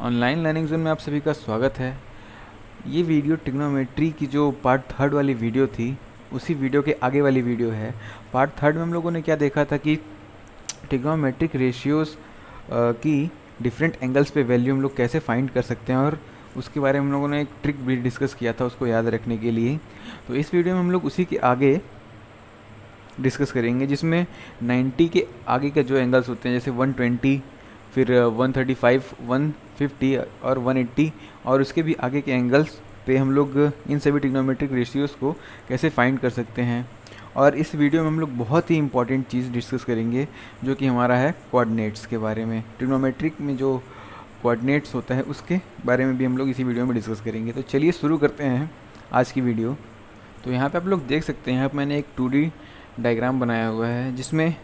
Online learning zone में आप सभी का स्वागत है। ये वीडियो ट्रिग्नोमेट्री की जो पार्ट थर्ड वाली वीडियो थी उसी वीडियो के आगे वाली वीडियो है। पार्ट थर्ड में हम लोगों ने क्या देखा था कि ट्रिग्नोमेट्रिक रेशियोज़ की डिफरेंट एंगल्स पे वैल्यू हम लोग कैसे फाइंड कर सकते हैं, और उसके बारे में हम लोगों ने एक ट्रिक भी डिस्कस किया था उसको याद रखने के लिए। तो इस वीडियो में हम लोग उसी के आगे डिस्कस करेंगे, जिसमें 90 के आगे के जो एंगल्स होते हैं जैसे 120, फिर 135, 150 और 180, और उसके भी आगे के एंगल्स पे हम लोग इन सभी ट्रिग्नोमेट्रिक रेशियोज़ को कैसे फाइंड कर सकते हैं। और इस वीडियो में हम लोग बहुत ही इंपॉर्टेंट चीज़ डिस्कस करेंगे जो कि हमारा है कोऑर्डिनेट्स के बारे में। ट्रिग्नोमेट्रिक में जो कोऑर्डिनेट्स होता है उसके बारे में भी हम लोग इसी वीडियो में डिस्कस करेंगे। तो चलिए शुरू करते हैं आज की वीडियो। तो यहाँ पे आप लोग देख सकते हैं, यहाँ पे मैंने एक 2D डायग्राम बनाया हुआ है जिसमें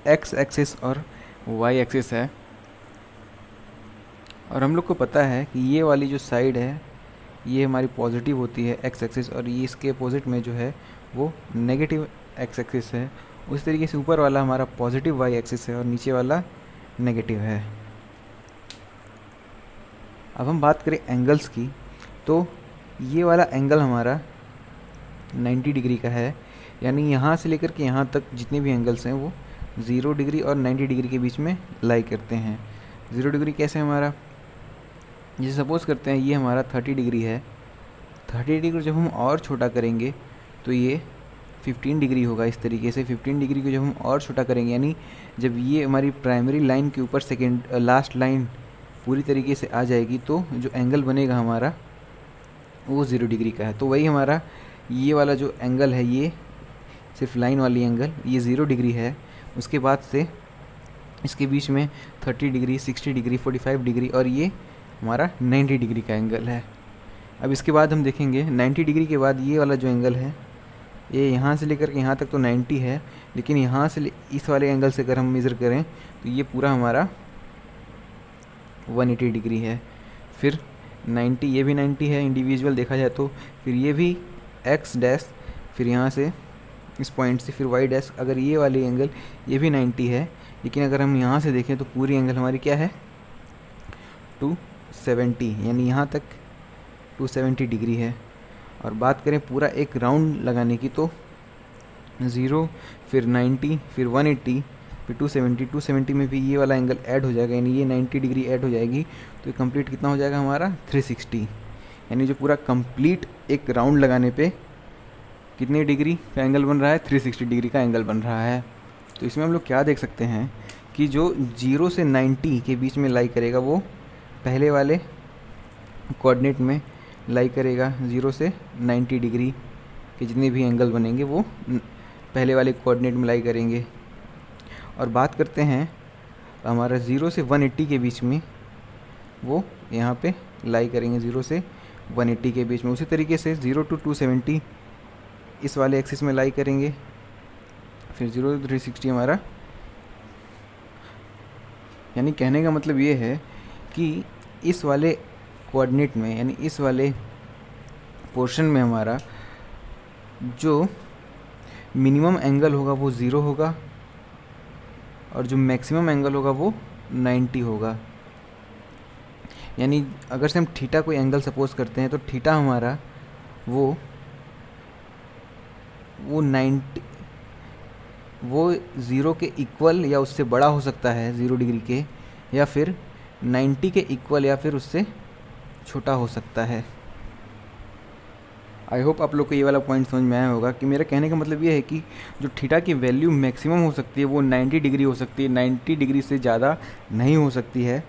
एक्स एक्सिस और वाई एक्सिस है, और हम लोग को पता है कि ये वाली जो साइड है ये हमारी पॉजिटिव होती है एक्स एक्सिस, और ये इसके अपोजिट में जो है वो नेगेटिव एक्स एक्सिस है। उस तरीके से ऊपर वाला हमारा पॉजिटिव वाई एक्सिस है और नीचे वाला नेगेटिव है। अब हम बात करें एंगल्स की, तो ये वाला एंगल हमारा 90 डिग्री का है, यानी यहाँ से लेकर के यहाँ तक जितने भी एंगल्स हैं वो 0 डिग्री और 90 डिग्री के बीच में लाई करते हैं। 0 डिग्री कैसे हमारा, जैसे सपोज़ करते हैं ये हमारा 30 डिग्री है। 30 डिग्री जब हम और छोटा करेंगे तो ये 15 डिग्री होगा। इस तरीके से 15 डिग्री को जब हम और छोटा करेंगे, यानी जब ये हमारी प्राइमरी लाइन के ऊपर लास्ट लाइन पूरी तरीके से आ जाएगी, तो जो एंगल बनेगा हमारा वो 0 डिग्री का है। तो वही हमारा ये वाला जो एंगल है, ये सिर्फ लाइन वाली एंगल, ये 0 डिग्री है। उसके बाद से इसके बीच में 30 डिग्री, 60 डिग्री, 45 डिग्री और ये हमारा 90 डिग्री का एंगल है। अब इसके बाद हम देखेंगे 90 डिग्री के बाद ये वाला जो एंगल है, ये यहाँ से लेकर के यहाँ तक तो 90 है, लेकिन यहाँ से इस वाले एंगल से अगर हम मेज़र करें तो ये पूरा हमारा 180 डिग्री है। फिर 90, ये भी 90 है इंडिविजुअल देखा जाए तो, फिर ये भी एक्स डैश, फिर यहाँ से इस पॉइंट से फिर वाई डैश, अगर ये वाली एंगल ये भी 90 है, लेकिन अगर हम यहाँ से देखें तो पूरी एंगल हमारी क्या है 270, यानी यहाँ तक 270 डिग्री है। और बात करें पूरा एक राउंड लगाने की, तो 0, फिर 90, फिर 180, फिर 270, 270 में भी ये वाला एंगल ऐड हो जाएगा, यानी ये 90 डिग्री ऐड हो जाएगी, तो ये कंप्लीट कितना हो जाएगा हमारा 360, यानी जो पूरा कंप्लीट एक राउंड लगाने पे कितनी डिग्री का एंगल बन रहा है, 360 डिग्री का एंगल बन रहा है। तो इसमें हम लोग क्या देख सकते हैं कि जो 0 से 90 के बीच में लाई करेगा वो पहले वाले कोऑर्डिनेट में लाई करेगा। 0 से 90 डिग्री के जितने भी एंगल बनेंगे वो पहले वाले कोऑर्डिनेट में लाई करेंगे। और बात करते हैं हमारा 0 से 180 के बीच में, वो यहाँ पे लाई करेंगे 0 से 180 के बीच में। उसी तरीके से 0 to 270 इस वाले एक्सिस में लाई करेंगे, फिर 0 to 360 हमारा, यानी कहने का मतलब ये है कि इस वाले कोऑर्डिनेट में, यानी इस वाले पोर्शन में हमारा जो मिनिमम एंगल होगा वो 0 होगा, और जो मैक्सिमम एंगल होगा वो 90 होगा। यानी अगर से हम थीटा कोई एंगल सपोज करते हैं तो थीटा हमारा वो 0 के इक्वल या उससे बड़ा हो सकता है 0 डिग्री के, या फिर 90 के इक्वल या फिर उससे छोटा हो सकता है। आई होप आप लोग को ये वाला पॉइंट समझ में आया होगा कि मेरा कहने का मतलब ये है कि जो थीटा की वैल्यू मैक्सिमम हो सकती है वो 90 डिग्री हो सकती है, 90 डिग्री से ज़्यादा नहीं हो सकती है,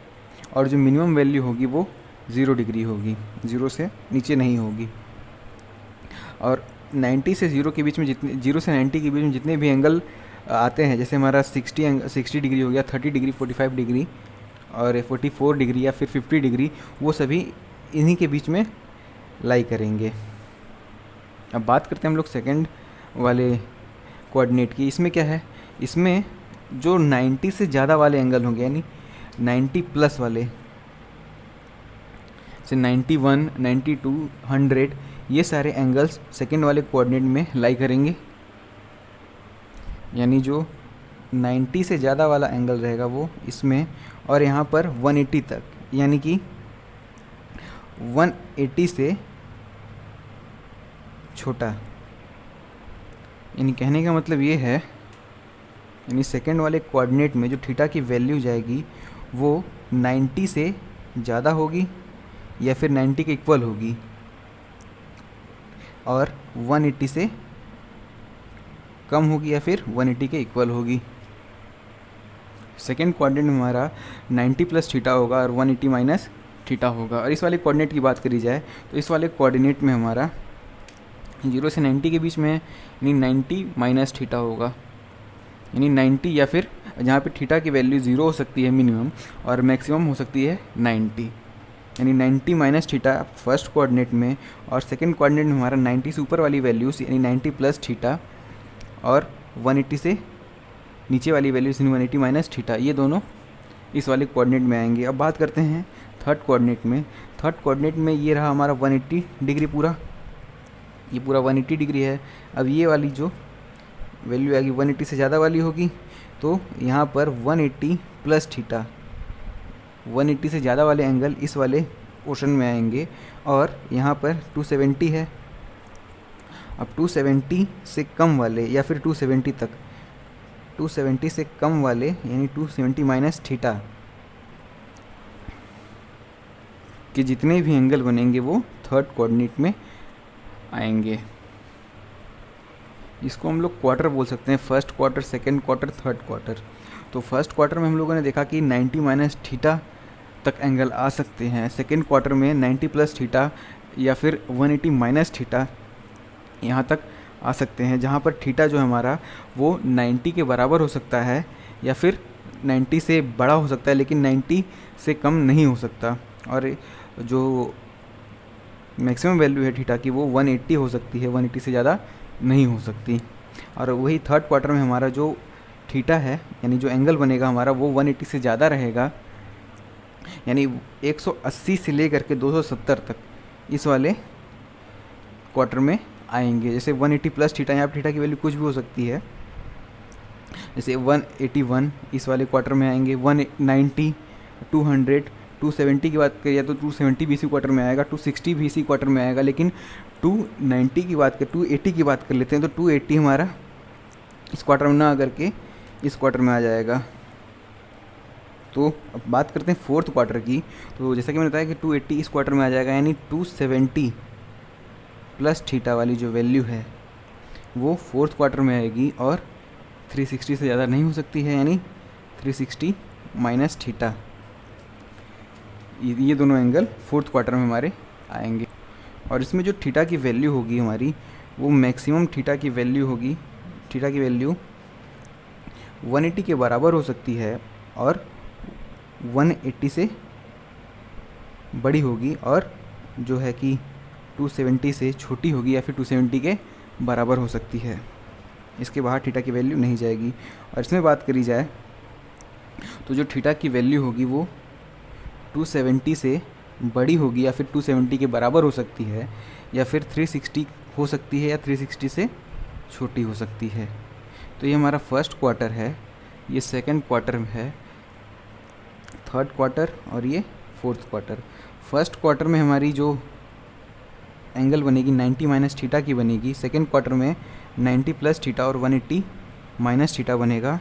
और जो मिनिमम वैल्यू होगी वो 0 डिग्री होगी, 0 से नीचे नहीं होगी। और 90 से 0 के बीच में 0 से 90 के बीच में जितने भी एंगल आते हैं, जैसे हमारा 60 डिग्री हो गया, 30 डिग्री, 45 डिग्री और 44 डिग्री या फिर 50 डिग्री, वो सभी इन्हीं के बीच में लाई करेंगे। अब बात करते हैं हम लोग सेकंड वाले कोऑर्डिनेट की। इसमें क्या है, इसमें जो 90 से ज़्यादा वाले एंगल होंगे, यानी 90 प्लस वाले, से 91, 92, 100, ये सारे एंगल्स सेकंड वाले कोऑर्डिनेट में लाई करेंगे। यानी जो 90 से ज़्यादा वाला एंगल रहेगा वो इसमें, और यहाँ पर 180 तक, यानी कि 180 से छोटा। यानी कहने का मतलब ये है, यानी सेकंड वाले कोऑर्डिनेट में जो थीटा की वैल्यू जाएगी वो 90 से ज़्यादा होगी या फिर 90 के इक्वल होगी, और 180 से कम होगी या फिर 180 के इक्वल होगी। सेकेंड कोऑर्डिनेट में हमारा 90 प्लस थीटा होगा और 180 माइनस थीटा होगा। और इस वाले कोऑर्डिनेट की बात करी जाए तो इस वाले कोऑर्डिनेट में हमारा 0 से 90 के बीच में यानी 90 माइनस थीटा होगा, यानी 90 या फिर जहाँ पे थीटा की वैल्यू 0 हो सकती है मिनिमम और मैक्सिमम हो सकती है 90, यानी 90 माइनस थीटा फर्स्ट कोऑर्डिनेट में, और सेकंड कोऑर्डिनेट में हमारा 90 से ऊपर वाली वैल्यूज यानी 90 प्लस थीटा और 180 से नीचे वाली वैल्यूज यानी 180 माइनस थीटा, ये दोनों इस वाले कोऑर्डिनेट में आएंगे। अब बात करते हैं थर्ड कोऑर्डिनेट में। थर्ड कोऑर्डिनेट में ये रहा हमारा 180 डिग्री, पूरा ये पूरा 180 डिग्री है। अब ये वाली जो वैल्यू आएगी 180 से ज़्यादा वाली होगी, तो यहाँ पर 180 प्लस थीटा, 180 से ज़्यादा वाले एंगल इस वाले पोर्शन में आएंगे, और यहाँ पर 270 है। अब 270 से कम वाले या फिर 270 तक, 270 से कम वाले यानी 270 माइनस थीटा के जितने भी एंगल बनेंगे वो थर्ड कोऑर्डिनेट में आएंगे। इसको हम लोग क्वार्टर बोल सकते हैं, first quarter, second quarter, third quarter. तो फर्स्ट क्वार्टर में हम लोगों ने देखा कि 90 माइनस थीटा तक एंगल आ सकते हैं। सेकंड क्वार्टर में 90 प्लस थीटा या फिर 180 माइनस थीटा यहाँ तक आ सकते हैं, जहाँ पर थीटा जो हमारा वो 90 के बराबर हो सकता है या फिर 90 से बड़ा हो सकता है, लेकिन 90 से कम नहीं हो सकता। और जो मैक्सिमम वैल्यू है थीटा की वो 180 हो सकती है, 180 से ज़्यादा नहीं हो सकती। और वही थर्ड क्वार्टर में हमारा जो थीटा है यानी जो एंगल बनेगा हमारा वो 180 से ज़्यादा रहेगा, यानी 180 से लेकर के 270 तक इस वाले क्वार्टर में आएंगे। जैसे 180 प्लस थीटा, यहाँ पर थीटा की वैल्यू कुछ भी हो सकती है, जैसे 181 इस वाले क्वार्टर में आएंगे, 190, 200, 270 की बात करिए तो 270 भी इसी क्वार्टर में आएगा, 260 भी इसी क्वार्टर में आएगा। लेकिन 290 की बात कर 280 की बात कर लेते हैं तो 280 हमारा इस क्वार्टर में ना आकर के इस क्वार्टर में आ जाएगा। तो अब बात करते हैं फोर्थ क्वार्टर की। तो जैसा कि मैंने बताया कि 280 इस क्वार्टर में आ जाएगा, यानी 270 प्लस थीटा वाली जो वैल्यू है वो फोर्थ क्वार्टर में आएगी और 360 से ज़्यादा नहीं हो सकती है, यानी 360 माइनस थीटा। ये दोनों एंगल फोर्थ क्वार्टर में हमारे आएंगे। और इसमें जो थीटा की वैल्यू होगी हमारी वो मैक्सिमम थीटा की वैल्यू होगी, थीटा की वैल्यू 180 के बराबर हो सकती है और 180 से बड़ी होगी, और जो है कि 270 से छोटी होगी या फिर 270 के बराबर हो सकती है। इसके बाहर थीटा की वैल्यू नहीं जाएगी। और इसमें बात करी जाए तो जो थीटा की वैल्यू होगी वो 270 से बड़ी होगी या फिर 270 के बराबर हो सकती है, या फिर 360 हो सकती है या 360 से छोटी हो सकती है। तो ये हमारा फर्स्ट क्वार्टर है, ये सेकंड क्वार्टर है, थर्ड क्वार्टर और ये फोर्थ क्वार्टर। फर्स्ट क्वार्टर में हमारी जो एंगल बनेगी 90 माइनस थीटा की बनेगी, सेकंड क्वार्टर में 90 प्लस थीटा और 180 माइनस थीटा बनेगा,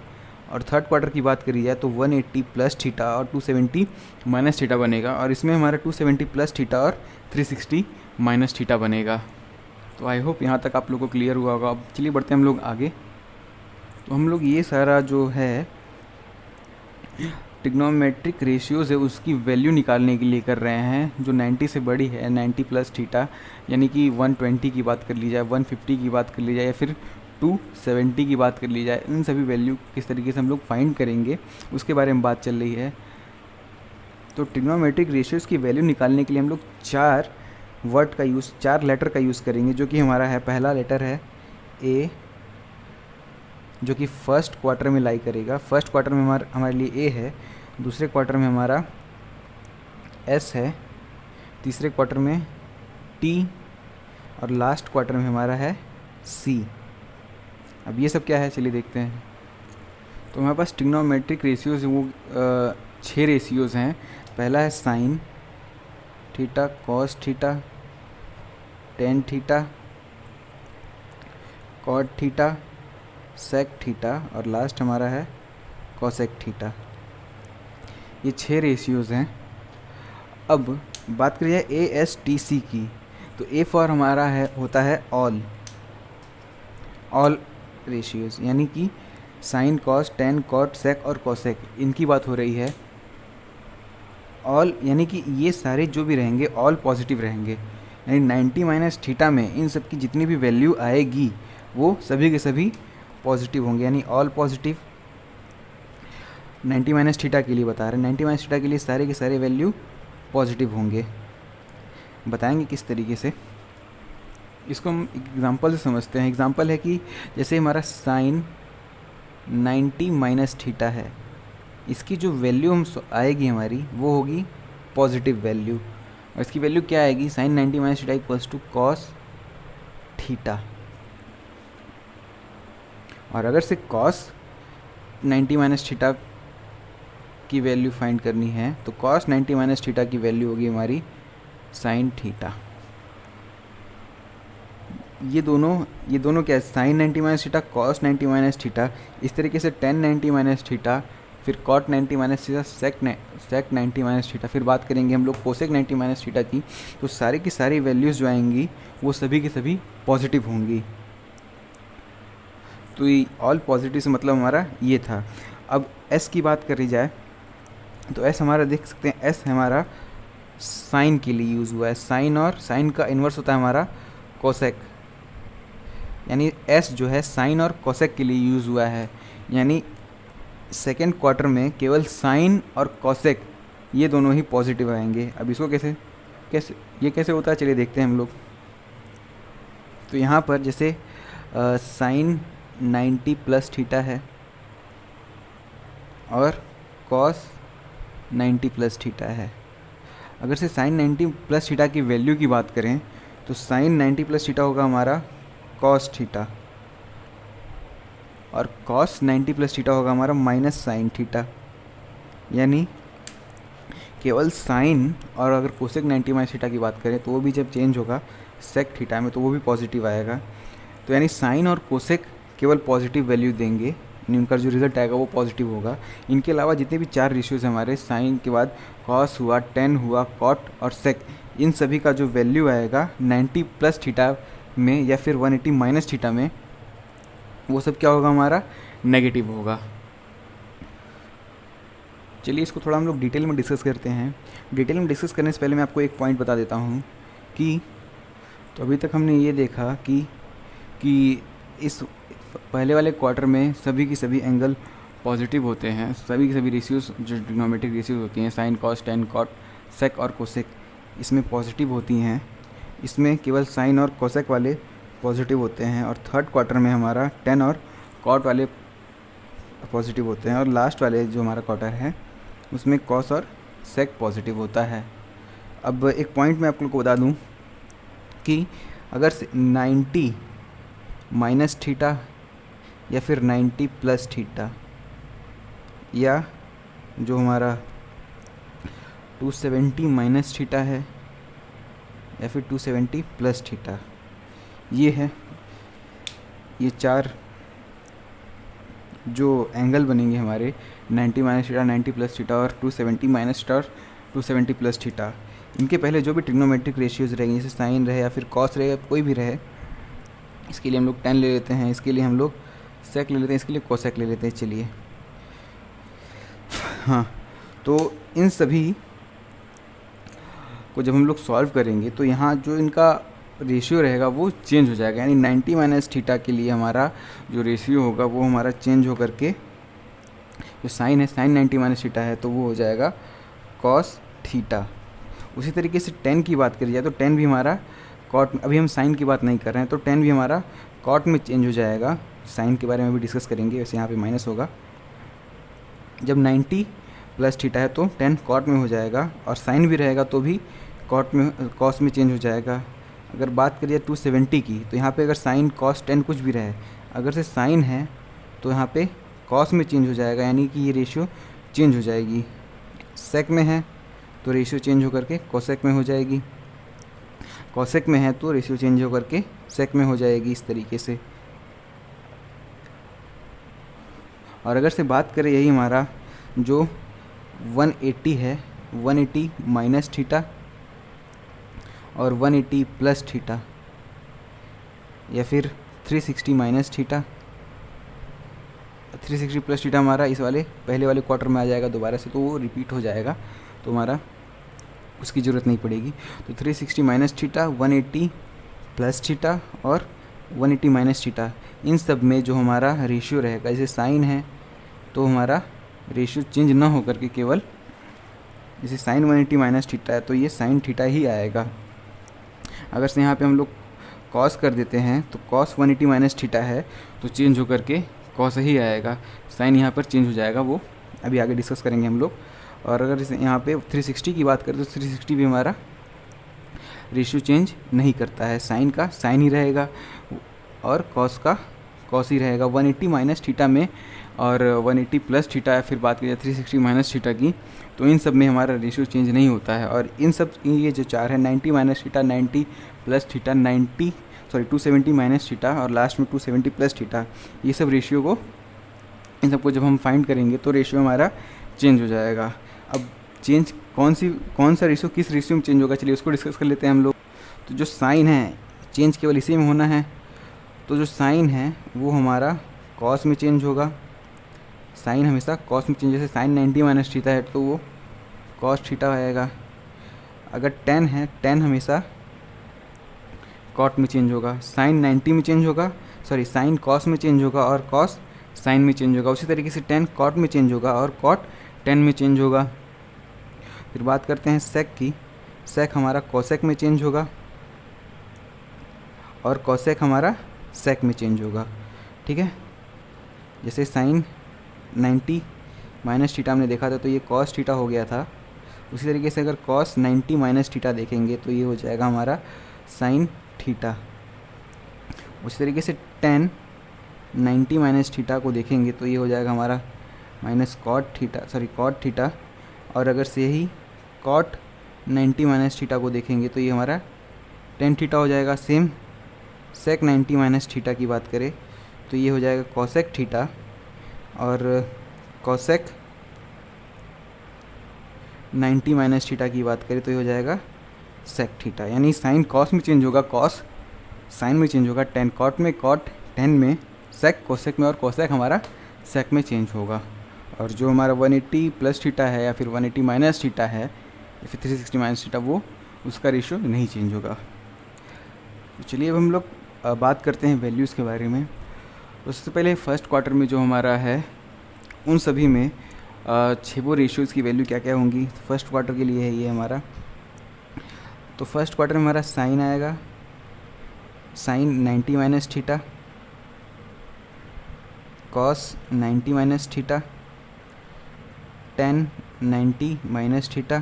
और थर्ड क्वार्टर की बात करी जाए तो 180 प्लस थीटा और 270 माइनस थीटा बनेगा, और इसमें हमारा 270 प्लस थीटा और 360 माइनस थीटा बनेगा। तो आई होप यहाँ तक आप लोगों को क्लियर हुआ होगा। अब चलिए बढ़ते हैं हम लोग आगे। तो हम लोग ये सारा जो है ट्रिग्नोमेट्रिक रेशियोज़ है उसकी वैल्यू निकालने के लिए कर रहे हैं, जो 90 से बड़ी है, 90 प्लस थीटा, यानी कि 120 की बात कर ली जाए, 150 की बात कर ली जाए या फिर 270 की बात कर ली जाए, इन सभी वैल्यू किस तरीके से हम लोग फाइंड करेंगे उसके बारे में बात चल रही है। तो ट्रिग्नोमेट्रिक रेशियोज़ की वैल्यू निकालने के लिए हम लोग 4 वर्ड का यूज़, 4 लेटर का यूज़ करेंगे, जो कि हमारा है, पहला लेटर है ए, जो कि फर्स्ट क्वार्टर में लाई करेगा। फर्स्ट क्वार्टर में हमारे लिए ए है, दूसरे क्वार्टर में हमारा एस है, तीसरे क्वार्टर में टी और लास्ट क्वार्टर में हमारा है सी। अब ये सब क्या है चलिए देखते हैं। तो हमारे पास ट्रिग्नोमेट्रिक रेशियोज़ वो 6 रेशियोज़ हैं। पहला है sine, theta, cos theta, tan theta, cot theta, sec theta और लास्ट हमारा है कॉसेक थीटा। ये 6 रेशियोज़ हैं। अब बात करिए ASTC की, तो ए फॉर हमारा है होता है ऑल रेशियोज़, यानी कि साइन, कॉस, टेन, कॉट, सेक और कॉसेक, इनकी बात हो रही है। ऑल यानी कि ये सारे जो भी रहेंगे ऑल पॉजिटिव रहेंगे, यानी 90 माइनस थीटा में इन सब की जितनी भी वैल्यू आएगी वो सभी के सभी पॉजिटिव होंगे, यानी ऑल पॉजिटिव। 90 माइनस थीटा के लिए बता रहे हैं, 90 माइनस थीटा के लिए सारे के सारे वैल्यू पॉजिटिव होंगे। बताएंगे किस तरीके से, इसको हम एग्जांपल से समझते हैं। एग्जांपल है कि जैसे हमारा साइन 90 माइनस थीटा है, इसकी जो वैल्यू हम आएगी हमारी वो होगी पॉजिटिव वैल्यू, और इसकी वैल्यू क्या आएगी, sine 90 minus theta equals to cos theta. और अगर से कॉस 90 माइनस थीटा की वैल्यू फाइंड करनी है तो कॉस 90 माइनस थीटा की वैल्यू होगी हमारी साइन थीटा। ये दोनों क्या है, sine 90 minus theta, cos 90 minus theta, इस तरीके से टेन 90 माइनस थीटा, फिर cot 90 minus theta, sec 90 minus theta, फिर बात करेंगे हम लोग कोसेक 90 माइनस थीटा की, तो सारी की सारी वैल्यूज़ जो आएंगी वो सभी की सभी पॉजिटिव होंगी। तो ये ऑल पॉजिटिव से मतलब हमारा ये था। अब एस की बात करी जाए तो एस हमारा देख सकते हैं, एस हमारा साइन के लिए यूज़ हुआ है। साइन और साइन का इन्वर्स होता है हमारा कोसेक, यानी एस जो है साइन और कोसेक के लिए यूज़ हुआ है। यानी सेकेंड क्वार्टर में केवल साइन और कोसेक ये दोनों ही पॉजिटिव आएंगे। अब इसको कैसे होता है, चलिए देखते हैं हम लोग। तो यहाँ पर जैसे साइन 90 प्लस थीटा है और कॉस 90 प्लस थीटा है। अगर से साइन 90 प्लस थीटा की वैल्यू की बात करें तो साइन 90 प्लस थीटा होगा हमारा कॉस थीटा, और कॉस 90 प्लस थीटा होगा हमारा माइनस साइन थीटा। यानी केवल साइन, और अगर कोसेक 90 माइनस थीटा की बात करें तो वो भी जब चेंज होगा सेक थीटा में तो वो भी पॉजिटिव आएगा। तो यानी साइन और कोसेक केवल पॉजिटिव वैल्यू देंगे, यानी उनका जो रिजल्ट आएगा वो पॉजिटिव होगा। इनके अलावा जितने भी 4 रेशियोज़ हमारे, साइन के बाद कॉस हुआ, टेन हुआ, कॉट और सेक, इन सभी का जो वैल्यू आएगा 90 प्लस थीटा में या फिर 180 माइनस थीटा में, वो सब क्या होगा हमारा नेगेटिव होगा। चलिए इसको थोड़ा हम लोग डिटेल में डिस्कस करते हैं। डिटेल में डिस्कस करने से पहले मैं आपको एक पॉइंट बता देता हूँ कि तो अभी तक हमने ये देखा कि इस पहले वाले क्वार्टर में सभी की सभी एंगल पॉजिटिव होते हैं, सभी की सभी रेशियोज जो ट्रिग्नोमेट्रिक रेशियोज होती हैं, साइन, कॉस, टेन, कॉट, सेक और कोसेक, इसमें पॉजिटिव होती हैं। इसमें केवल साइन और कोसेक वाले पॉजिटिव होते हैं, और थर्ड क्वार्टर में हमारा टेन और कॉट वाले पॉजिटिव होते हैं, और लास्ट वाले जो हमारा क्वार्टर है उसमें कॉस और सेक पॉजिटिव होता है। अब एक पॉइंट मैं आप लोग को बता दूं कि अगर 90 माइनस थीटा या फिर 90 प्लस थीटा, या जो हमारा 270 माइनस थीटा है या फिर 270 प्लस थीटा, ये है, ये 4 जो एंगल बनेंगे हमारे 90 माइनस थीटा, 90 प्लस थीटा और 270 माइनस थीटा और 270 प्लस थीटा, इनके पहले जो भी ट्रिग्नोमेट्रिक रेशियोज रहेंगे, जैसे साइन रहे या फिर कॉस रहे या कोई भी रहे, इसके लिए हम लोग टेन ले लेते हैं, इसके लिए हम लोग सेक ले लेते हैं, इसके लिए कोसेक ले लेते हैं। चलिए हाँ, तो इन सभी को जब हम लोग सॉल्व करेंगे तो यहाँ जो इनका रेशियो रहेगा वो चेंज हो जाएगा, यानी 90 माइनस थीटा के लिए हमारा जो रेशियो होगा वो हमारा चेंज हो करके, जो साइन है, साइन 90 माइनस थीटा है तो वो हो जाएगा कॉस थीटा। उसी तरीके से टेन की बात करी जाए तो टेन भी हमारा कॉट, अभी हम साइन की बात नहीं कर रहे हैं, तो टेन भी हमारा कॉट में चेंज हो जाएगा। साइन के बारे में भी डिस्कस करेंगे, वैसे यहाँ पे माइनस होगा। जब 90 प्लस थीटा है तो 10 कॉट में हो जाएगा, और साइन भी रहेगा तो भी कॉट में, कॉस में चेंज हो जाएगा। अगर बात करिए 270 की, तो यहाँ पे अगर साइन कॉस 10 कुछ भी रहे, अगर से साइन है तो यहाँ पे कॉस में चेंज हो जाएगा, यानी कि ये रेशियो चेंज हो जाएगी। सेक में है तो रेशियो चेंज होकर के कोसेक में हो जाएगी, कोसेक में है तो रेशियो चेंज होकर के सेक में हो जाएगी, इस तरीके से। और अगर से बात करें यही हमारा जो 180 है, 180 माइनस थीटा और 180 प्लस थीटा, या फिर 360 माइनस थीटा, 360 प्लस थीटा हमारा इस वाले पहले वाले क्वार्टर में आ जाएगा दोबारा से, तो वो रिपीट हो जाएगा, तो हमारा उसकी ज़रूरत नहीं पड़ेगी। तो 360 माइनस थीटा, 180 प्लस थीटा और 180 माइनस थीटा, इन सब में जो हमारा रेशियो रहेगा, जैसे साइन है तो हमारा रेशियो चेंज ना होकर के केवल, जैसे साइन 180 माइनस थीटा है तो ये साइन थीटा ही आएगा। अगर से यहाँ पे हम लोग कॉस कर देते हैं तो कॉस 180 माइनस थीटा है तो चेंज होकर के कॉस ही आएगा, साइन यहाँ पर चेंज हो जाएगा, वो अभी आगे डिस्कस करेंगे हम लोग। और अगर इसे यहाँ पे 360 की बात करें तो 360 भी हमारा रेशियो चेंज नहीं करता है, साइन का साइन ही रहेगा और कॉस का कॉस ही रहेगा 180 माइनस थीटा में। और 180 प्लस थीटा है, फिर बात करें 360 माइनस थीटा की, तो इन सब में हमारा रेशियो चेंज नहीं होता है। और इन सब ये जो चार है 90 minus theta, 90 plus theta, 270 minus theta और लास्ट में 270 प्लस थीटा, ये सब रेशियो को, इन सबको जब हम फाइंड करेंगे तो रेशियो हमारा चेंज हो जाएगा। अब चेंज कौन सा रेशियो किस रेशियो में चेंज होगा, चलिए उसको डिस्कस कर लेते हैं हम लोग। तो जो साइन है चेंज केवल इसी में होना है, तो जो साइन है वो हमारा कॉस में चेंज होगा, साइन हमेशा कॉस में चेंज, जैसे साइन 90 माइनस थीटा है तो वो कॉस थीटा आएगा। अगर टेन है, टेन हमेशा कॉट में चेंज होगा, साइन 90 में चेंज होगा, साइन कॉस में चेंज होगा और कॉस साइन में चेंज होगा। उसी तरीके से टेन कॉट में चेंज होगा और कॉट टेन में चेंज होगा। फिर बात करते हैं सेक की, सेक हमारा कोसेक में चेंज होगा और कोसेक हमारा सेक में चेंज होगा, ठीक है। जैसे साइन 90 माइनस थीटा हमने देखा था तो ये कॉस थीटा हो गया था, उसी तरीके से अगर कॉस 90 माइनस थीटा देखेंगे तो ये हो जाएगा हमारा साइन थीटा। उसी तरीके से टेन 90 माइनस थीटा को देखेंगे तो ये हो जाएगा हमारा माइनस कॉट थीटा। और अगर से ही कॉट 90 माइनस थीटा को देखेंगे तो ये हमारा टेन थीटा हो जाएगा। सेम सेक 90 माइनस थीटा की बात करें तो ये हो जाएगा कॉसेक थीटा, और कॉसेक 90 माइनस थीटा की बात करें तो ये हो जाएगा सेक थीटा। यानी साइन कॉस में चेंज होगा, कॉस साइन में चेंज होगा, टेन कॉट में, कॉट टेन में, सेक कोसेक में और कोसेक हमारा सेक में चेंज होगा। और जो हमारा 180 प्लस थीटा है या फिर 180 माइनस थीटा है या फिर 360 माइनस थीटा, वो उसका रेशियो नहीं चेंज होगा। तो चलिए अब हम लोग बात करते हैं वैल्यूज़ के बारे में। तो सबसे पहले फर्स्ट क्वार्टर में जो हमारा है उन सभी में छः रेशियोज़ की वैल्यू क्या क्या होंगी। फर्स्ट क्वार्टर के लिए है ये हमारा। तो फर्स्ट क्वार्टर में हमारा साइन आएगा, sine 90 minus theta, cos 90 minus theta, tan 90 minus theta,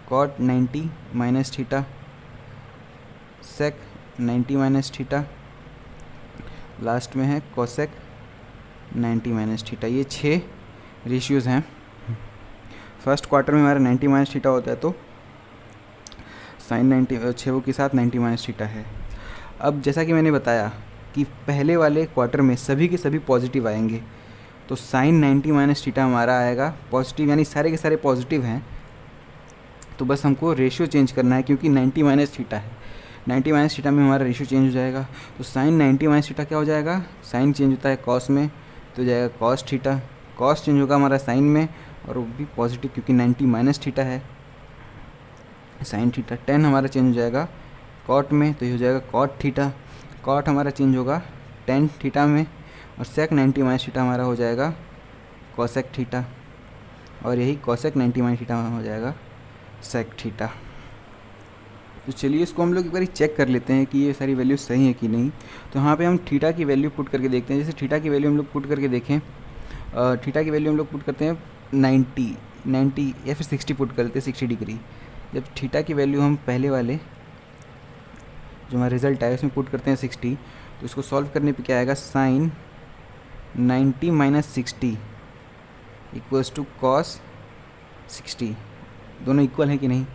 cot 90 minus theta, sec 90 minus theta, last में है कोसेक 90 माइनस थीटा। ये 6 रेशियोज़ हैं। फर्स्ट क्वार्टर में हमारा 90 माइनस थीटा होता है तो साइन 90 छः के साथ 90 माइनस थीटा है। अब जैसा कि मैंने बताया कि पहले वाले क्वार्टर में सभी के सभी पॉजिटिव आएंगे, तो साइन 90 माइनस थीटा हमारा आएगा पॉजिटिव, यानी सारे के सारे पॉजिटिव हैं। तो बस हमको रेशियो चेंज करना है, क्योंकि 90 माइनस थीटा है, 90 माइनस थीटा में हमारा रेशियो चेंज हो जाएगा। तो साइन 90 माइनस थीटा क्या हो जाएगा, साइन चेंज होता है कॉस में तो जाएगा कॉस थीटा, कॉस चेंज होगा हमारा साइन में और वो भी पॉजिटिव क्योंकि 90 माइनस थीटा है, साइन थीटा। टेन हमारा चेंज हो जाएगा कॉट में तो ये हो जाएगा कॉट थीटा, कॉट हमारा चेंज होगा टेन थीटा में, और सेक 90 माइनस थीटा हमारा हो जाएगा कॉसेक थीटा, और यही कॉसेक 90 माइनस थीटा हो जाएगा सेक थीटा। तो चलिए इसको हम लोग एक बार चेक कर लेते हैं कि ये सारी वैल्यू सही है कि नहीं। तो यहाँ पे हम थीटा की वैल्यू पुट करके देखते हैं। जैसे थीटा की वैल्यू हम लोग पुट करके देखें, थीटा की वैल्यू हम लोग पुट करते हैं 90 या फिर 60 पुट करते हैं, 60 डिग्री। जब थीटा की वैल्यू हम पहले वाले जो हमारा रिजल्ट आया उसमें पुट करते हैं 60, तो इसको सॉल्व करने पे क्या आएगा, sine 90 minus 60 equals to cos 60, दोनों इक्वल हैं कि नहीं।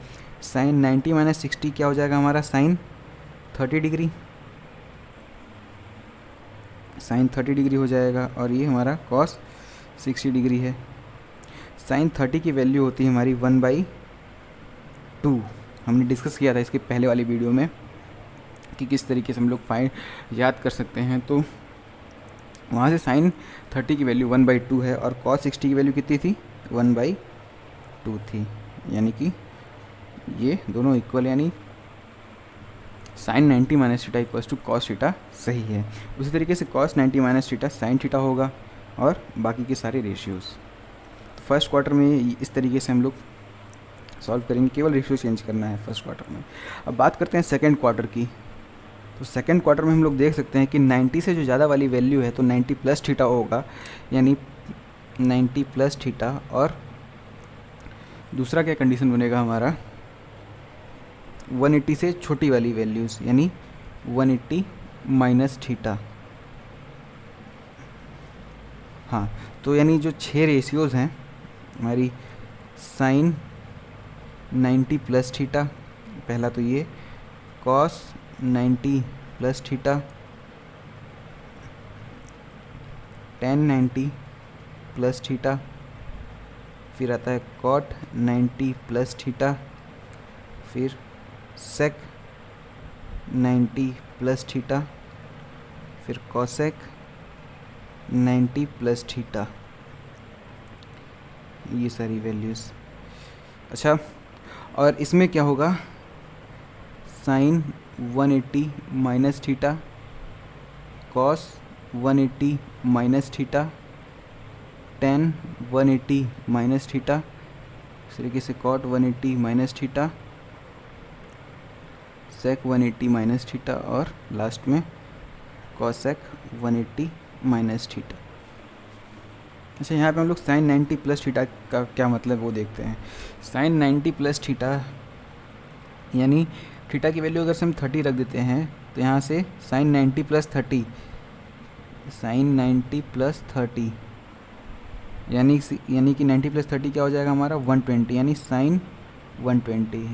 साइन 90 माइनस 60 क्या हो जाएगा हमारा, साइन 30 डिग्री, साइन 30 डिग्री हो जाएगा। और ये हमारा कॉस 60 डिग्री है। साइन 30 की वैल्यू होती है हमारी 1/2। हमने डिस्कस किया था इसके पहले वाली वीडियो में कि किस तरीके से हम लोग फाइंड याद कर सकते हैं। तो वहाँ से साइन 30 की वैल्यू 1/2 है और कॉस 60 की वैल्यू कितनी थी, 1/2 थी। यानी कि ये दोनों इक्वल, यानी sine 90 minus theta equals to cos theta सही है। उसी तरीके से cos 90 minus theta sine theta होगा और बाकी के सारे रेशियोज़। तो फर्स्ट क्वार्टर में इस तरीके से हम लोग सॉल्व करेंगे, केवल रेशियो चेंज करना है फर्स्ट क्वार्टर में। अब बात करते हैं सेकंड क्वार्टर की। तो सेकंड क्वार्टर में हम लोग देख सकते हैं कि 90 से जो ज़्यादा वाली वैल्यू है तो 90 प्लस थीटा होगा, यानी 90 प्लस थीटा। और दूसरा क्या कंडीशन बनेगा हमारा, 180 से छोटी वाली वैल्यूज़, यानी 180 माइनस थीटा। हाँ, तो यानी जो 6 रेशियोज़ हैं हमारी, साइन 90 प्लस थीटा, पहला तो ये, cos 90 plus theta, tan 90 plus theta, फिर आता है कॉट 90 प्लस थीटा, फिर सेक 90 प्लस थीटा, फिर कॉसेक 90 प्लस थीटा, ये सारी वैल्यूज़। अच्छा, और इसमें क्या होगा, sine 180 minus theta, cos 180 minus theta, tan 180 minus theta, इस तरीके से cot 180 minus theta, sec 180 minus theta, और लास्ट में कॉसेक 180 माइनस थीटा। अच्छा, यहाँ पे हम लोग साइन 90 प्लस थीटा का क्या मतलब वो देखते हैं। साइन 90 प्लस थीटा यानी थीटा की वैल्यू अगर से हम 30 रख देते हैं तो यहाँ से साइन 90 प्लस 30, साइन 90 प्लस 30 यानी कि 90 प्लस 30 क्या हो जाएगा हमारा 120, यानी साइन 120,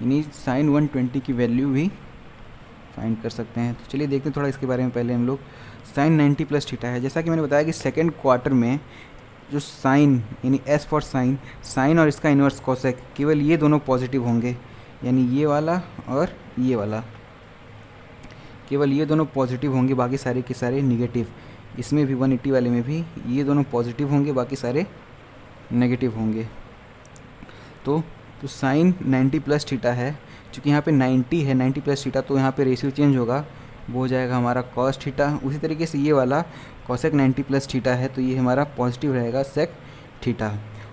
यानी साइन 120 की वैल्यू भी फाइंड कर सकते हैं। तो चलिए देखते हैं थोड़ा इसके बारे में। पहले हम लोग साइन 90 प्लस थीटा है, जैसा कि मैंने बताया कि सेकेंड क्वार्टर में जो साइन यानी एस फॉर साइन, साइन और इसका इन्वर्स कोसेक, केवल ये दोनों पॉजिटिव होंगे, यानी ये वाला और ये वाला, केवल ये दोनों पॉजिटिव होंगे, बाकी सारे के सारे निगेटिव। इसमें भी 180 वाले में भी ये दोनों पॉजिटिव होंगे, बाकी सारे नेगेटिव होंगे। तो साइन 90 प्लस थीटा है, चूँकि यहाँ पे 90 है, 90 प्लस थीटा, तो यहाँ पे रेशियो चेंज होगा, वो हो जाएगा हमारा कॉस थीटा। उसी तरीके से ये वाला कॉसेक 90 प्लस थीटा है, तो ये हमारा पॉजिटिव रहेगा सेक थीटा।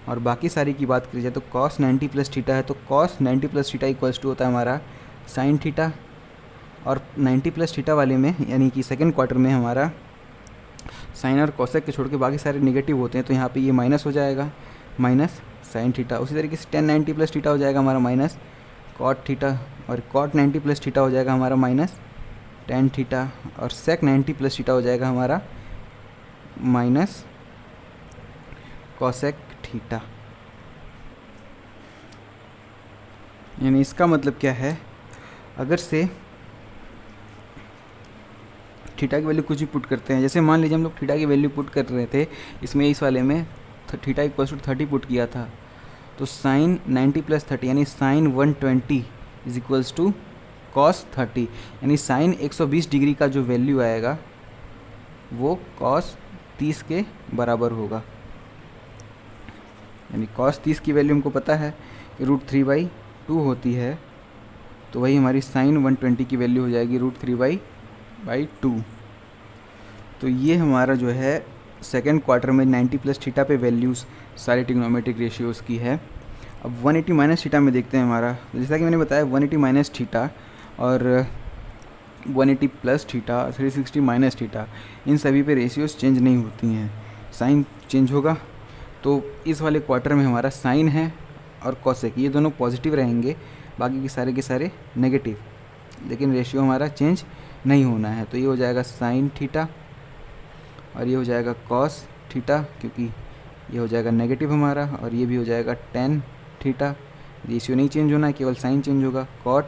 और बाकी सारी की बात करी जाए तो कॉस 90 प्लस थीटा है, तो cos 90 plus theta equals to होता है हमारा साइन थीटा। और 90 प्लस थीटा वाले में यानी कि सेकेंड क्वार्टर में हमारा साइन और कॉसेक के छोड़ के बाकी सारे नेगेटिव होते हैं, तो यहाँ पे ये माइनस हो जाएगा, माइनस साइन थीटा। उसी तरीके से टेन 90 प्लस थीटा हो जाएगा हमारा माइनस कॉट थीटा, और कॉट 90 प्लस थीटा हो जाएगा हमारा माइनस टेन थीटा, और सेक 90 प्लस थीटा हो जाएगा हमारा माइनस कॉसेक थीटा। यानी इसका मतलब क्या है, अगर से थीटा की वैल्यू कुछ भी पुट करते हैं, जैसे मान लीजिए हम लोग थीटा की वैल्यू पुट कर रहे थे, इसमें इस वाले में थीटा इक्वल टू 30 पुट किया था, तो साइन 90 प्लस 30 यानी sine 120 is equals to cos 30, यानी साइन 120 डिग्री का जो वैल्यू आएगा वो कॉस 30 के बराबर होगा। यानी कॉस 30 की वैल्यू हमको पता है कि √3/2 होती है, तो वही हमारी साइन 120 की वैल्यू हो जाएगी √3/2। तो ये हमारा जो है सेकेंड क्वार्टर में 90 प्लस थीटा पे वैल्यूज़ सारे ट्रिग्नोमेट्रिक रेशियोज़ की है। अब 180 माइनस थीटा में देखते हैं हमारा, जैसा कि मैंने बताया 180 माइनस थीटा और 180 प्लस थीटा, 360 माइनस थीटा, इन सभी पे रेशियोज़ चेंज नहीं होती हैं, साइन चेंज होगा। तो इस वाले क्वार्टर में हमारा साइन है और कॉसेक ये दोनों पॉजिटिव रहेंगे, बाकी के सारे नेगेटिव, लेकिन रेशियो हमारा चेंज नहीं होना है। तो ये हो जाएगा साइन थीटा और ये हो जाएगा कॉस थीटा, क्योंकि ये हो जाएगा नेगेटिव हमारा, और ये भी हो जाएगा टेन थीटा रेशियो नहीं चेंज होना है, केवल साइन चेंज होगा। कॉट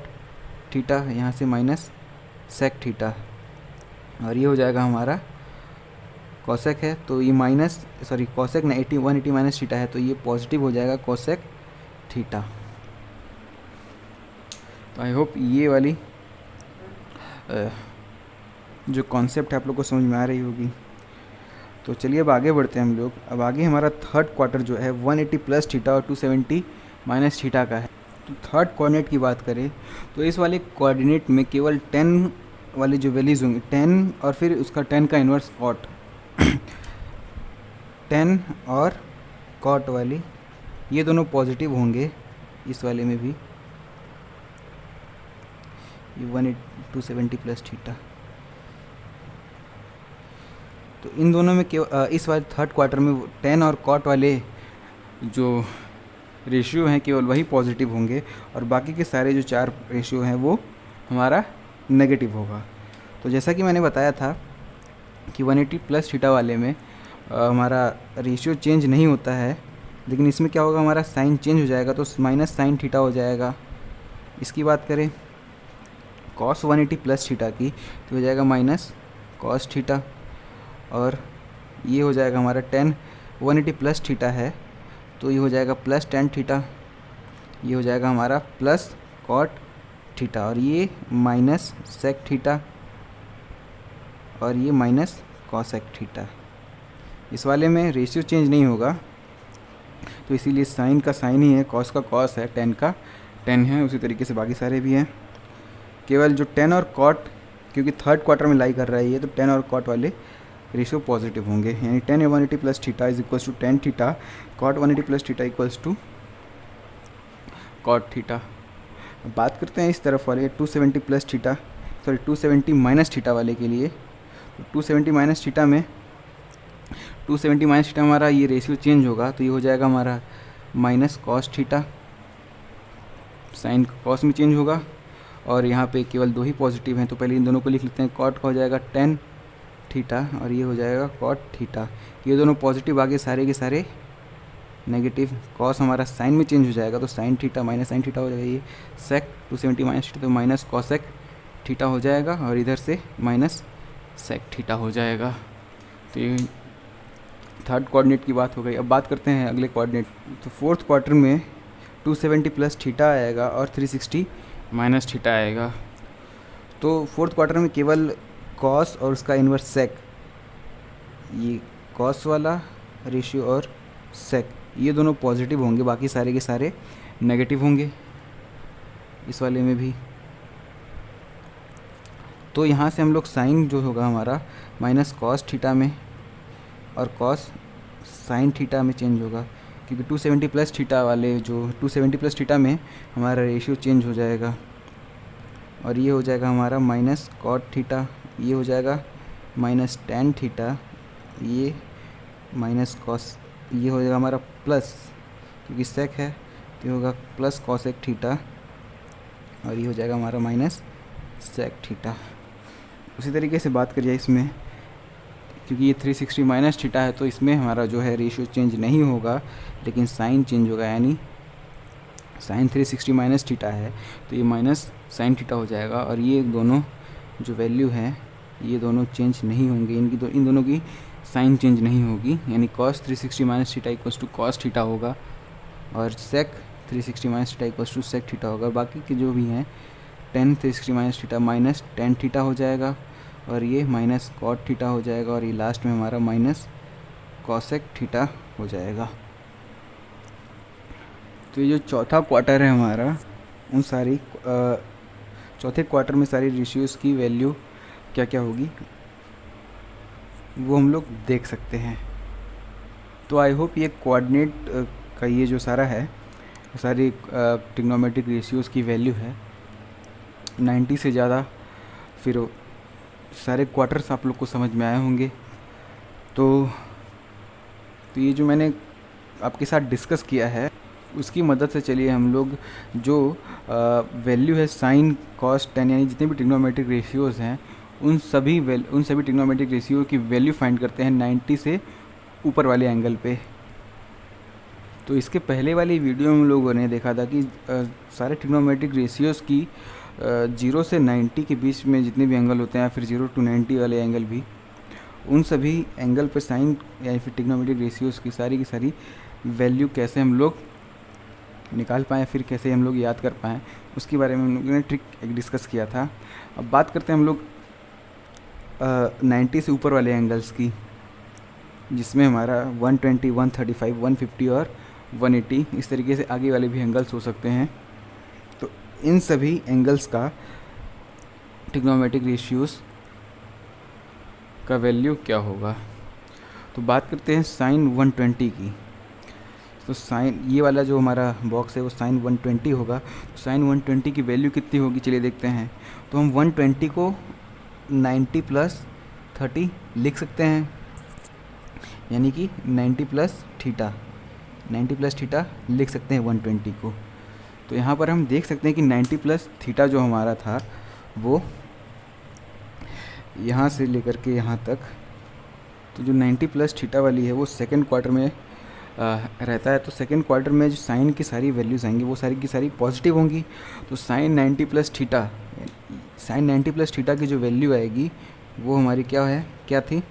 थीटा यहाँ से माइनस सेक थीटा, और ये हो जाएगा हमारा कॉसेक है तो ये माइनस सॉरी कॉसेक ना 180 माइनस थीटा है तो ये पॉजिटिव हो जाएगा कॉसेक थीटा। तो आई होप ये वाली जो कॉन्सेप्ट है आप लोग को समझ में आ रही होगी। तो चलिए अब आगे बढ़ते हैं हम लोग। अब आगे हमारा थर्ड क्वार्टर जो है 180 प्लस थीटा और 270 माइनस थीटा का है। तो थर्ड कोऑर्डिनेट की बात करें तो इस वाले कोऑर्डिनेट में केवल 10 वाली जो वैल्यूज़ होंगी 10 और फिर उसका 10 का इन्वर्स कॉट 10 और कॉट वाली ये दोनों पॉजिटिव होंगे। इस वाले में भी ये 270 प्लस थीटा, तो इन दोनों में केवल इस वाले थर्ड क्वार्टर में 10 और कॉट वाले जो रेशियो हैं केवल वही पॉजिटिव होंगे और बाकी के सारे जो 4 रेशियो हैं वो हमारा नेगेटिव होगा। तो जैसा कि मैंने बताया था कि 180 प्लस थीटा वाले में हमारा रेशियो चेंज नहीं होता है, लेकिन इसमें क्या होगा हमारा साइन चेंज हो जाएगा तो माइनस साइन थीटा हो जाएगा। इसकी बात करें कॉस 180 प्लस थीटा की तो हो जाएगा माइनस कॉस थीटा, और ये हो जाएगा हमारा 180 प्लस थीटा है तो ये हो जाएगा प्लस 10 थीटा, ये हो जाएगा हमारा प्लस कॉट थीटा, और ये माइनस सेक थीटा, और ये माइनस कॉसेक थीटा। इस वाले में रेशियो चेंज नहीं होगा तो इसीलिए साइन का साइन ही है, कॉस का कॉस है, 10 का 10 है, उसी तरीके से बाकी सारे भी हैं। केवल जो 10 और कॉट क्योंकि थर्ड क्वार्टर में लाई कर रहा है ये, तो 10 और कॉट वाले रेशियो पॉजिटिव होंगे, यानी 10 180 plus theta is equals to 10 theta, cot 180 plus theta equals to cot theta. अब बात करते हैं इस तरफ वाले 270 plus theta sorry 270 minus theta वाले के लिए। तो 270 माइनस थीटा में 270 माइनस थीटा हमारा ये रेशियो चेंज होगा तो ये हो जाएगा हमारा minus cos theta, sine cos में चेंज होगा और यहाँ पे केवल 2 ही पॉजिटिव हैं तो पहले इन दोनों को लिख लेते हैं। कॉट का हो जाएगा 10 थीटा और ये हो जाएगा कॉट थीटा, ये दोनों पॉजिटिव आगे सारे के सारे नेगेटिव। कॉस हमारा साइन में चेंज हो जाएगा तो sine theta minus sine theta हो जाएगा, ये सेक 270 माइनस थीटा तो माइनस कॉसेक थीटा हो जाएगा और इधर से माइनस सेक थीटा हो जाएगा। तो ये थर्ड कोऑर्डिनेट की बात हो गई। अब बात करते हैं अगले कोऑर्डिनेट। तो फोर्थ क्वार्टर में 270 प्लस थीटा आएगा और 360 माइनस थीटा आएगा। तो फोर्थ क्वार्टर में केवल कॉस और उसका इन्वर्स सेक, ये कॉस वाला रेशियो और सेक ये दोनों पॉजिटिव होंगे, बाकी सारे के सारे नेगेटिव होंगे इस वाले में भी। तो यहाँ से हम लोग साइन जो होगा हमारा माइनस कॉस थीटा में और कॉस साइन थीटा में चेंज होगा, क्योंकि 270 प्लस थीटा वाले जो 270 प्लस थीटा में हमारा रेशियो चेंज हो जाएगा और ये हो जाएगा हमारा माइनस कॉट थीटा, ये हो जाएगा माइनस टेन थीटा, ये माइनस कॉस, ये हो जाएगा हमारा प्लस क्योंकि सेक है तो ये होगा प्लस कॉसेक थीटा और ये हो जाएगा हमारा माइनस सेक थीटा। उसी तरीके से बात करिए इसमें, क्योंकि ये 360 माइनस थीटा है तो इसमें हमारा जो है रेशियो चेंज नहीं होगा लेकिन साइन चेंज होगा, यानी साइन 360 माइनस थीटा है तो ये माइनस साइन थीटा हो जाएगा और ये दोनों जो वैल्यू है ये दोनों चेंज नहीं होंगे, इन दोनों की साइन चेंज नहीं होगी, यानी cos 360 minus theta equals to cos theta होगा और sec 360 minus theta equals to sec theta होगा। बाकी के जो भी हैं 10 360 minus theta minus tan theta हो जाएगा और ये माइनस कॉट थीटा हो जाएगा और ये लास्ट में हमारा माइनस कॉसेक थीटा हो जाएगा। तो ये जो चौथा क्वार्टर है हमारा, उन सारी चौथे क्वार्टर में सारी रेशियोज़ की वैल्यू क्या क्या होगी वो हम लोग देख सकते हैं। तो आई होप ये कोऑर्डिनेट का ये जो सारा है सारी ट्रिग्नोमेट्रिक रेशियोज़ की वैल्यू है 90 से ज़्यादा, फिर सारे क्वार्टर्स आप लोग को समझ में आए होंगे। तो ये जो मैंने आपके साथ डिस्कस किया है उसकी मदद से चलिए हम लोग जो वैल्यू है साइन कॉस टेन यानी जितने भी ट्रिग्नोमेट्रिक रेशियोज़ हैं उन सभी ट्रिग्नोमेट्रिक रेशियो की वैल्यू फाइंड करते हैं 90 से ऊपर वाले एंगल पे। तो इसके पहले वाली वीडियो में हम लोगों ने देखा था कि सारे ट्रिग्नोमेट्रिक रेशियोज़ की 0 से 90 के बीच में जितने भी एंगल होते हैं या फिर 0 to 90 वाले एंगल भी, उन सभी एंगल पर साइन या फिर ट्रिग्नोमेट्रिक रेशियोज़ की सारी वैल्यू कैसे हम लोग निकाल पाएँ, फिर कैसे हम लोग याद कर पाएँ, उसके बारे में हम लोगों ने ट्रिक एक डिस्कस किया था। अब बात करते हैं हम लोग 90 से ऊपर वाले एंगल्स की, जिसमें हमारा 120, 135, 150 और 180 इस तरीके से आगे वाले भी एंगल्स हो सकते हैं। तो इन सभी एंगल्स का ट्रिग्नोमेट्रिक रेशियोज़ का वैल्यू क्या होगा। तो बात करते हैं साइन 120 की। तो साइन, ये वाला जो हमारा बॉक्स है वो साइन 120 होगा। तो साइन 120 की वैल्यू कितनी होगी, चलिए देखते हैं। तो हम 120 को 90 + 30 लिख सकते हैं, यानी कि 90 + थीटा, 90 + थीटा लिख सकते हैं 120 को। तो यहाँ पर हम देख सकते हैं कि 90 + थीटा जो हमारा था वो यहाँ से लेकर के यहाँ तक, तो जो 90 + थीटा वाली है वो सेकंड क्वार्टर में रहता है। तो सेकंड क्वार्टर में जो साइन की सारी वैल्यूज़ आएंगी वो सारी की सारी पॉजिटिव होंगी। तो साइन 90 + थीटा, साइन 90 + थीटा की जो वैल्यू आएगी वो हमारी क्या थी,